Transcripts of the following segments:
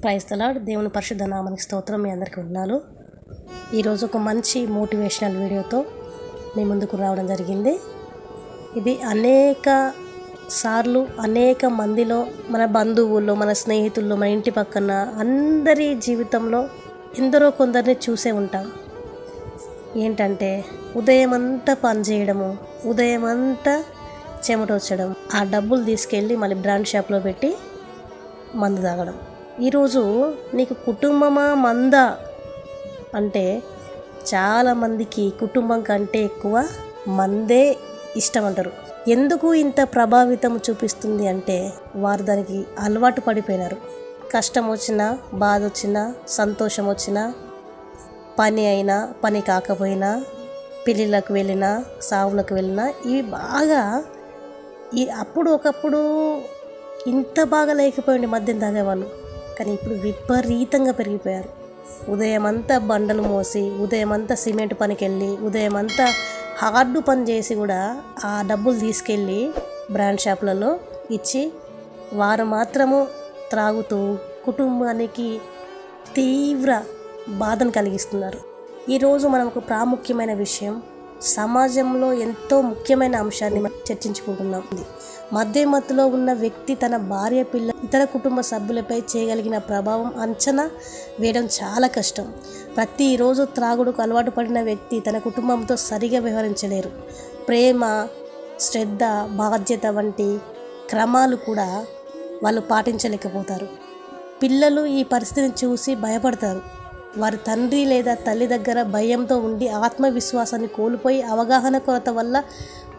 Praise the lord. దేవుని పరిశుద్ధ నామానికి స్తోత్రం. మీ అందరికీ వందనాలు. ఈరోజు ఒక మంచి మోటివేషనల్ వీడియోతో మీ ముందుకు రావడం జరిగింది. ఇది అనేక సార్లు అనేక మందిలో, మన బంధువుల్లో, మన స్నేహితుల్లో, మన ఇంటి పక్కన అందరి జీవితంలో ఎందరో కొందరిని చూసే ఉంటాం. ఏంటంటే ఉదయం అంతా పని చేయడము, ఉదయం అంతా చెమటొచ్చడం, ఆ డబ్బులు తీసుకెళ్ళి మళ్ళీ బ్రాండ్ షాప్లో పెట్టి మందు తాగడం. ఈరోజు నీకు కుటుంబమా మందా అంటే చాలామందికి కుటుంబం కంటే ఎక్కువ మందే ఇష్టం అంటారు. ఎందుకు ఇంత ప్రభావితం చూపిస్తుంది అంటే వారు దానికి అలవాటు పడిపోయినారు. కష్టం వచ్చినా, బాధ వచ్చినా, సంతోషం వచ్చినా, పని అయినా పని కాకపోయినా, పెళ్ళిళ్ళకు వెళ్ళినా, సావులకు వెళ్ళినా, ఇవి బాగా అప్పుడు ఒకప్పుడు ఇంత బాగా లేకపోయింది మద్యం తాగేవాళ్ళు. కానీ ఇప్పుడు విపరీతంగా పెరిగిపోయారు. ఉదయం అంతా బండలు మోసి, ఉదయం అంతా సిమెంట్ పనికి వెళ్ళి, ఉదయం అంతా హార్డ్ పని చేసి కూడా ఆ డబ్బులు తీసుకెళ్ళి బ్రాండ్ షాపులలో ఇచ్చి వారు మాత్రము త్రాగుతూ కుటుంబానికి తీవ్ర బాధను కలిగిస్తున్నారు. ఈరోజు మనం ఒక ప్రాముఖ్యమైన విషయం, సమాజంలో ఎంతో ముఖ్యమైన అంశాన్ని మనం చర్చించుకుంటున్నాం. మద్యం మత్తులో ఉన్న వ్యక్తి తన భార్య, పిల్ల, ఇతర కుటుంబ సభ్యులపై చేయగలిగిన ప్రభావం అంచనా వేయడం చాలా కష్టం. ప్రతిరోజు త్రాగుడుకు అలవాటు పడిన వ్యక్తి తన కుటుంబంతో సరిగా వ్యవహరించలేరు. ప్రేమ, శ్రద్ధ, బాధ్యత వంటి క్రమాలు కూడా వాళ్ళు పాటించలేకపోతారు. పిల్లలు ఈ పరిస్థితిని చూసి భయపడతారు. వారి తండ్రి లేదా తల్లి దగ్గర భయంతో ఉండి ఆత్మవిశ్వాసాన్ని కోల్పోయి, అవగాహన కొరత వల్ల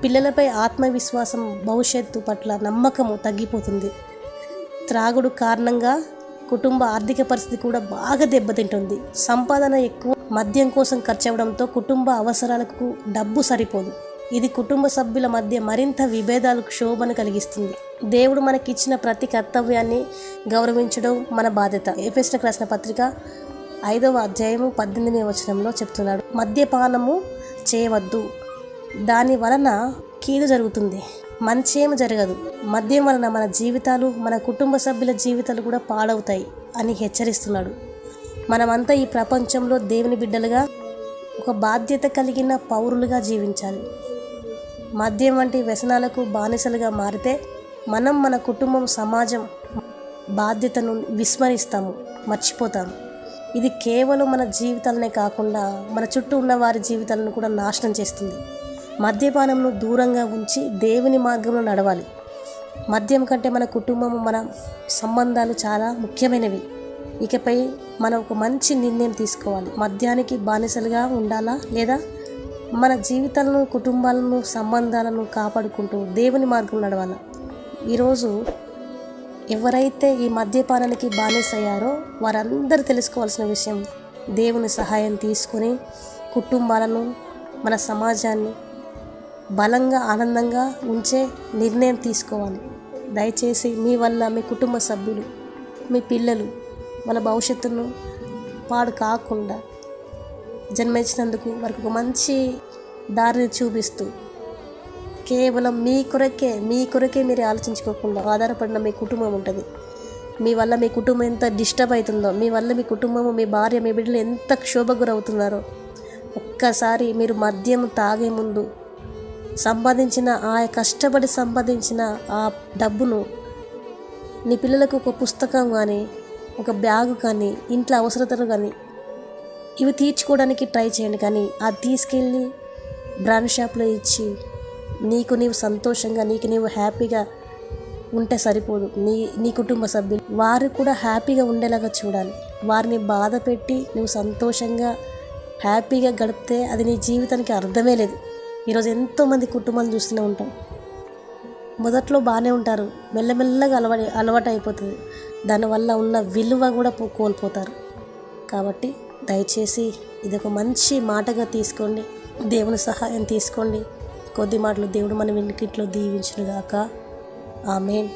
పిల్లలపై ఆత్మవిశ్వాసం, భవిష్యత్తు పట్ల నమ్మకము తగ్గిపోతుంది. త్రాగుడు కారణంగా కుటుంబ ఆర్థిక పరిస్థితి కూడా బాగా దెబ్బతింటుంది. సంపాదన ఎక్కువ, మద్యం కోసం ఖర్చు అవ్వడంతో కుటుంబ అవసరాలకు డబ్బు సరిపోదు. ఇది కుటుంబ సభ్యుల మధ్య మరింత విభేదాలకు క్షోభను కలిగిస్తుంది. దేవుడు మనకిచ్చిన ప్రతి కర్తవ్యాన్ని గౌరవించడం మన బాధ్యత. ఎఫెసీయులకు రాసిన పత్రిక 5వ అధ్యాయము 18వ వచనంలో చెప్తున్నాడు, మద్యపానము చేయవద్దు, దాని వలన కీడు జరుగుతుంది, మంచేమి జరగదు. మద్యం వలన మన జీవితాలు, మన కుటుంబ సభ్యుల జీవితాలు కూడా పాడవుతాయి అని హెచ్చరిస్తున్నాడు. మనమంతా ఈ ప్రపంచంలో దేవుని బిడ్డలుగా, ఒక బాధ్యత కలిగిన పౌరులుగా జీవించాలి. మద్యం వంటి వ్యసనాలకు బానిసలుగా మారితే మనం మన కుటుంబం, సమాజం బాధ్యతను విస్మరిస్తాము, మర్చిపోతాము. ఇది కేవలం మన జీవితాలనే కాకుండా మన చుట్టూ ఉన్న వారి జీవితాలను కూడా నాశనం చేస్తుంది. మద్యపానంను దూరంగా ఉంచి దేవుని మార్గంలో నడవాలి. మద్యం కంటే మన కుటుంబం, మన సంబంధాలు చాలా ముఖ్యమైనవి. ఇకపై మనం ఒక మంచి నిర్ణయం తీసుకోవాలి. మద్యానికి బానిసలుగా ఉండాలా, లేదా మన జీవితాలను, కుటుంబాలను, సంబంధాలను కాపాడుకుంటూ దేవుని మార్గంలో నడవాలా? ఈరోజు ఎవరైతే ఈ మద్యపానానికి బానిసయ్యారో వారందరూ తెలుసుకోవాల్సిన విషయం, దేవుని సహాయం తీసుకొని కుటుంబాలను, మన సమాజాన్ని బలంగా, ఆనందంగా ఉంచే నిర్ణయం తీసుకోవాలి. దయచేసి మీ వల్ల మీ కుటుంబ సభ్యులు, మీ పిల్లలు వాళ్ళ భవిష్యత్తును పాడు కాకుండా జన్మించినందుకు వారికి ఒక మంచి దారిని చూపిస్తూ, కేవలం మీ కొరకే మీరు ఆలోచించుకోకుండా ఆధారపడిన మీ కుటుంబం ఉంటుంది. మీ వల్ల మీ కుటుంబం ఎంత డిస్టర్బ్ అవుతుందో, మీ వల్ల మీ కుటుంబము, మీ భార్య, మీ బిడ్డలు ఎంత క్షోభ గురవుతున్నారో ఒక్కసారి మీరు మద్యం తాగే ముందు కష్టపడి సంపాదించిన ఆ డబ్బును నీ పిల్లలకు ఒక పుస్తకం కానీ, ఒక బ్యాగు కానీ, ఇంట్లో అవసరతలు కానీ ఇవి తీర్చుకోవడానికి ట్రై చేయండి. కానీ అది తీసుకెళ్ళి బ్రాండ్ షాప్లో ఇచ్చి నీకు నీవు సంతోషంగా, నీకు నీవు హ్యాపీగా ఉంటే సరిపోదు. నీ కుటుంబ సభ్యులు వారు కూడా హ్యాపీగా ఉండేలాగా చూడాలి. వారిని బాధ పెట్టి నువ్వు సంతోషంగా హ్యాపీగా గడిపితే అది నీ జీవితానికి అర్థమే లేదు. ఈరోజు ఎంతోమంది కుటుంబాలు చూస్తూనే ఉంటాం. మొదట్లో బాగానే ఉంటారు, మెల్లమెల్లగా అలవాటు అయిపోతుంది. దానివల్ల ఉన్న విలువ కూడా కోల్పోతారు. కాబట్టి దయచేసి ఇదొక మంచి మాటగా తీసుకోండి, దేవుని సహాయం తీసుకోండి. కొద్ది మాటలు దేవుడు మన వెనుకిట్లో దీవించునుగాక. ఆమేన్.